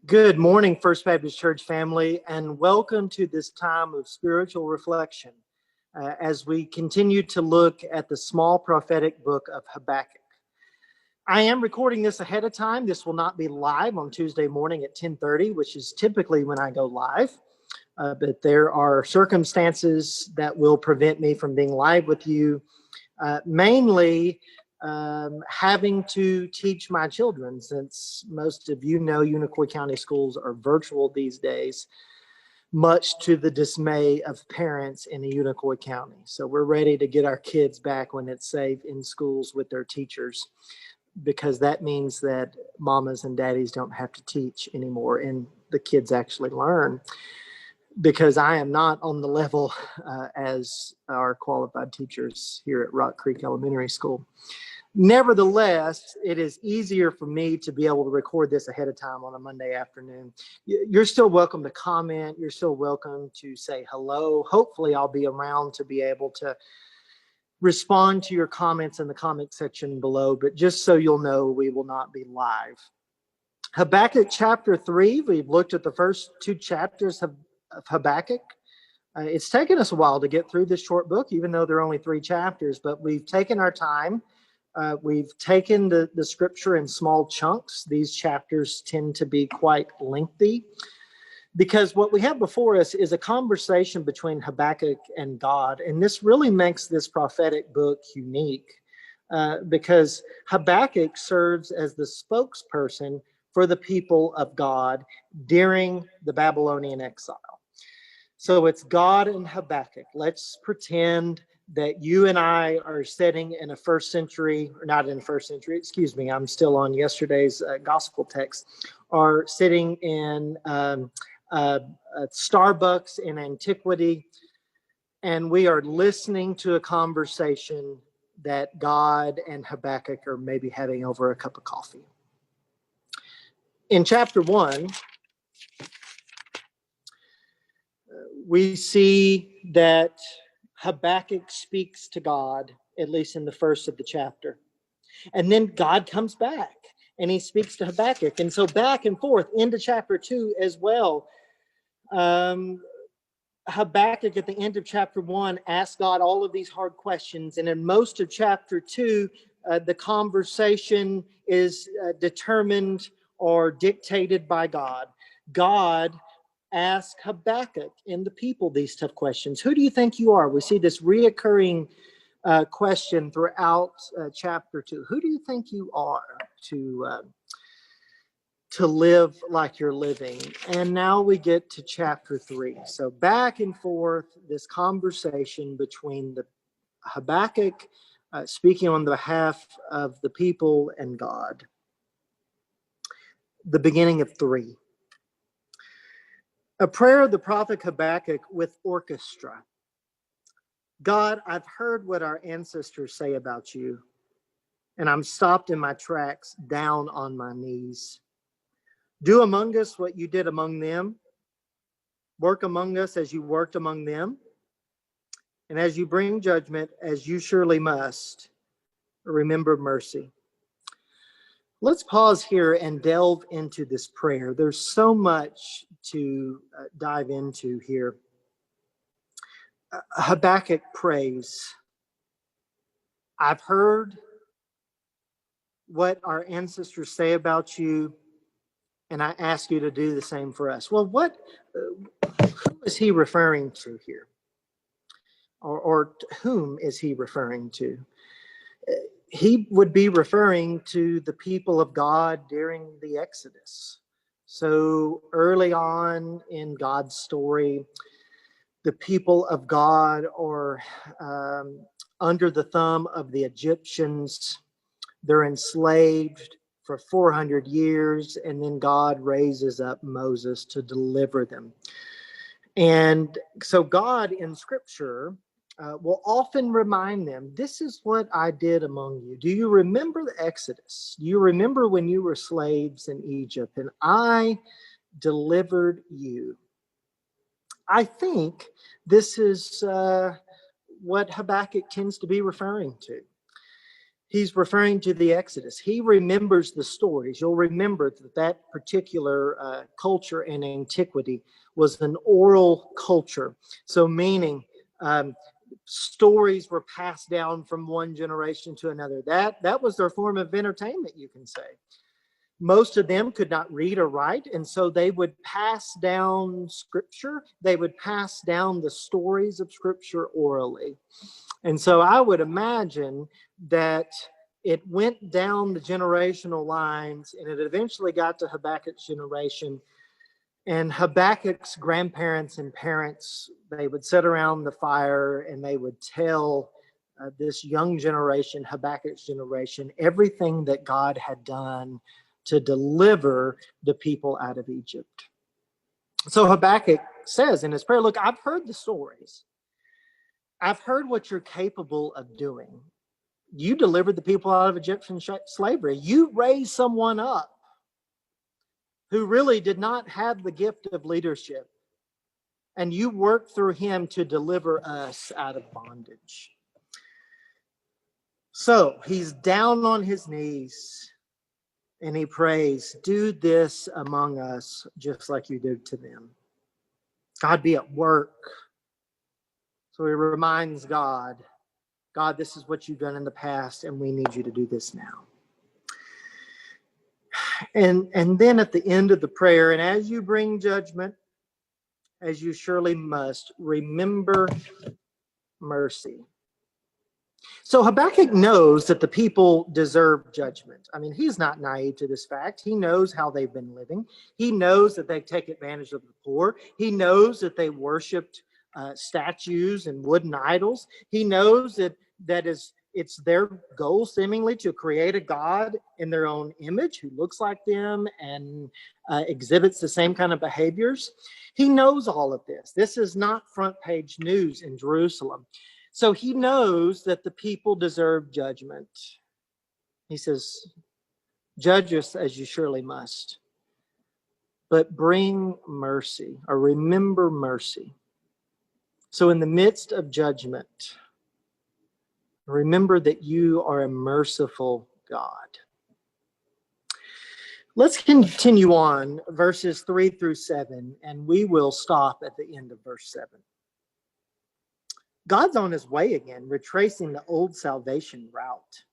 Good morning, First Baptist Church family, and welcome to this time of spiritual reflection as we continue to look at the small prophetic book of Habbakuk. I am recording this ahead of time. This will not be live on Tuesday morning at 10:30, which is typically when I go live. But there are circumstances that will prevent me from being live with you, mainly having to teach my children, since most of you know Unicoi County schools are virtual these days, much to the dismay of parents in Unicoi County. So we're ready to get our kids back when it's safe in schools with their teachers, because that means that mamas and daddies don't have to teach anymore and the kids actually learn, because I am not on the level as our qualified teachers here at Rock Creek Elementary School. Nevertheless, it is easier for me to be able to record this ahead of time on a Monday afternoon. You're still welcome to comment. You're still welcome to say hello. Hopefully, I'll be around to be able to respond to your comments in the comment section below. But just so you'll know, we will not be live. Habakkuk chapter 3, we've looked at the first two chapters of Habakkuk. It's taken us a while to get through this short book, even though there are only 3 chapters, but we've taken our time. We've taken the scripture in small chunks. These chapters tend to be quite lengthy, because what we have before us is a conversation between Habakkuk and God. And this really makes this prophetic book unique, because Habakkuk serves as the spokesperson for the people of God during the Babylonian exile. So it's God and Habakkuk. Let's pretend that you and I are sitting in a first century, or not in the first century, excuse me, I'm still on yesterday's gospel text, are sitting in Starbucks in antiquity, and we are listening to a conversation that God and Habakkuk are maybe having over a cup of coffee. In chapter 1, we see that Habakkuk speaks to God, at least in the first of the chapter. And then God comes back and he speaks to Habakkuk. And so back and forth into chapter 2 as well. Habakkuk at the end of chapter 1 asks God all of these hard questions. And in most of chapter 2, the conversation is determined or dictated by God. God ask Habakkuk and the people these tough questions. Who do you think you are? We see this reoccurring question throughout chapter 2. Who do you think you are to live like you're living? And now we get to chapter 3. So back and forth, this conversation between the Habakkuk speaking on behalf of the people and God. The beginning of 3. A prayer of the prophet Habakkuk with orchestra. God, I've heard what our ancestors say about you, and I'm stopped in my tracks, down on my knees. Do among us what you did among them. Work among us as you worked among them. And as you bring judgment, as you surely must, remember mercy. Let's pause here and delve into this prayer. There's so much to dive into here. Habakkuk prays, I've heard what our ancestors say about you, and I ask you to do the same for us. Well, who is he referring to here? Or whom is he referring to? He would be referring to the people of God during the Exodus. So early on in God's story, the people of God are under the thumb of the Egyptians. They're enslaved for 400 years, and then God raises up Moses to deliver them. And so God in Scripture will often remind them, this is what I did among you. Do you remember the Exodus? Do you remember when you were slaves in Egypt and I delivered you? I think this is what Habakkuk tends to be referring to. He's referring to the Exodus. He remembers the stories. You'll remember that that particular culture in antiquity was an oral culture. So meaning stories were passed down from one generation to another. That was their form of entertainment, you can say. Most of them could not read or write, and so they would pass down Scripture. They would pass down the stories of Scripture orally. And so I would imagine that it went down the generational lines, and it eventually got to Habakkuk's generation. And Habakkuk's grandparents and parents, they would sit around the fire and they would tell this young generation, Habakkuk's generation, everything that God had done to deliver the people out of Egypt. So Habakkuk says in his prayer, look, I've heard the stories. I've heard what you're capable of doing. You delivered the people out of Egyptian slavery. You raised someone up who really did not have the gift of leadership. And you worked through him to deliver us out of bondage. So he's down on his knees and he prays, do this among us just like you did to them. God, be at work. So he reminds God, God, this is what you've done in the past, and we need you to do this now. And then at the end of the prayer, and as you bring judgment, as you surely must, remember mercy. So Habakkuk knows that the people deserve judgment. I mean, he's not naive to this fact. He knows how they've been living. He knows that they take advantage of the poor. He knows that they worshipped statues and wooden idols. He knows that it's their goal seemingly to create a God in their own image who looks like them and exhibits the same kind of behaviors. He knows all of this. This is not front page news in Jerusalem. So he knows that the people deserve judgment. He says, judge us as you surely must, but bring mercy, or remember mercy. So in the midst of judgment, remember that you are a merciful God. Let's continue on verses 3 through 7, and we will stop at the end of verse 7. God's on his way again, retracing the old salvation route.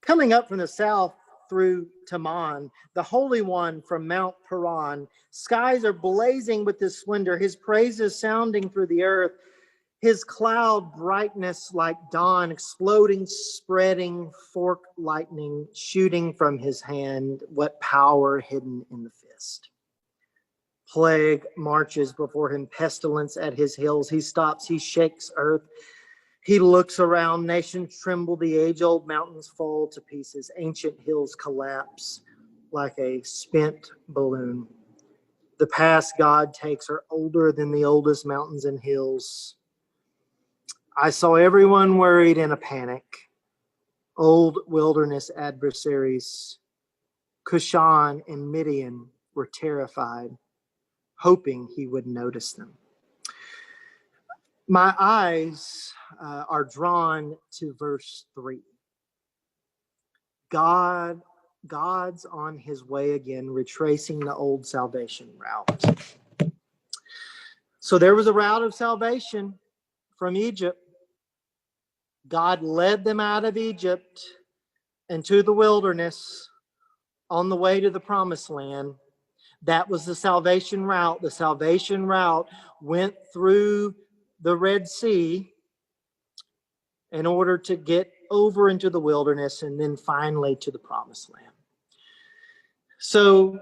Coming up from the south through Taman, the Holy One from Mount Paran, skies are blazing with his splendor, his praises sounding through the earth, his cloud brightness like dawn, exploding, spreading, fork lightning, shooting from his hand, what power hidden in the fist. Plague marches before him, pestilence at his heels. He stops, he shakes earth. He looks around, nations tremble, the age-old mountains fall to pieces, ancient hills collapse like a spent balloon. The paths God takes are older than the oldest mountains and hills. I saw everyone worried in a panic. Old wilderness adversaries, Cushan and Midian, were terrified, hoping he would notice them. My eyes are drawn to verse 3. God's on his way again, retracing the old salvation route. So there was a route of salvation from Egypt. God led them out of Egypt into the wilderness on the way to the promised land. That was the salvation route. The salvation route went through the Red Sea in order to get over into the wilderness and then finally to the promised land. So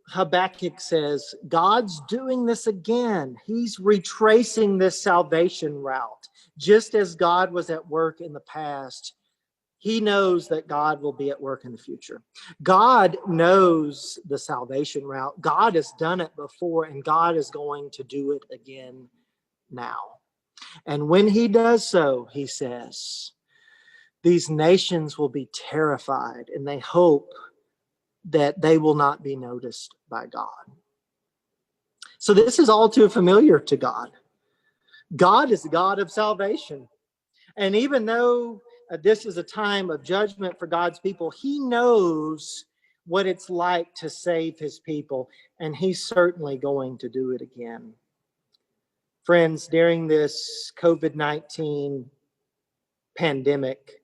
Habakkuk says, God's doing this again. He's retracing this salvation route. Just as God was at work in the past, he knows that God will be at work in the future. God knows the salvation route. God has done it before, and God is going to do it again now. And when he does so, he says, these nations will be terrified, and they hope that they will not be noticed by God. So this is all too familiar to God. God is the God of salvation. And even though this is a time of judgment for God's people, he knows what it's like to save his people, and he's certainly going to do it again. Friends, during this COVID-19 pandemic,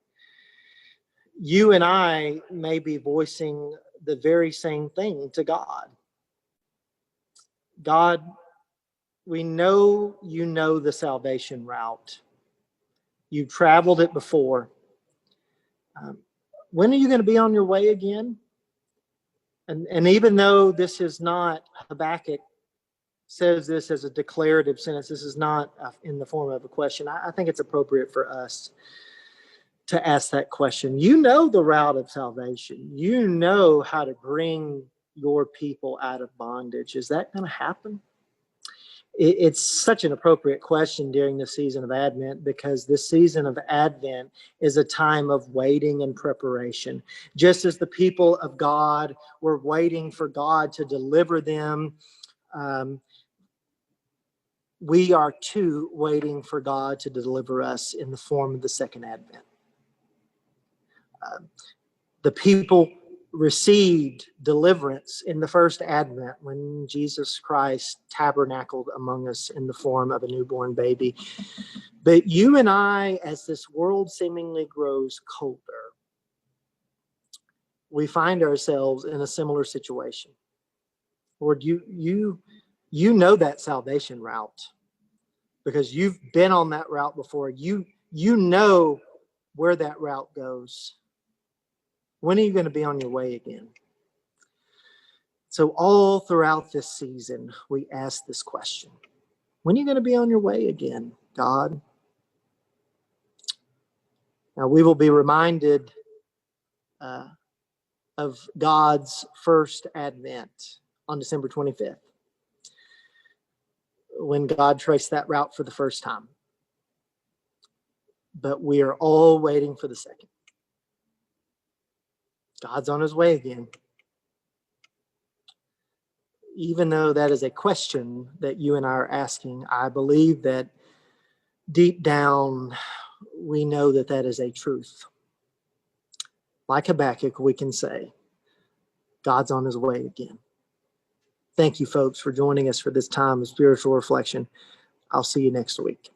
you and I may be voicing the very same thing to God. God, we know you know the salvation route. You've traveled it before. When are you going to be on your way again? And even though this is not, Habbakuk says this as a declarative sentence, this is not in the form of a question. I think it's appropriate for us to ask that question. You know the route of salvation. You know how to bring your people out of bondage. Is that going to happen? It's such an appropriate question during the season of Advent, because this season of Advent is a time of waiting and preparation. Just as the people of God were waiting for God to deliver them, we are too waiting for God to deliver us in the form of the second Advent. The people received deliverance in the first Advent when Jesus Christ tabernacled among us in the form of a newborn baby. But you and I, as this world seemingly grows colder, we find ourselves in a similar situation. Lord, you know that salvation route because you've been on that route before. You know where that route goes. When are you going to be on your way again? So all throughout this season, we ask this question. When are you going to be on your way again, God? Now, we will be reminded of God's first Advent on December 25th, when God traced that route for the first time. But we are all waiting for the second. God's on his way again. Even though that is a question that you and I are asking, I believe that deep down we know that that is a truth. Like Habbakuk, we can say, God's on his way again. Thank you, folks, for joining us for this time of spiritual reflection. I'll see you next week.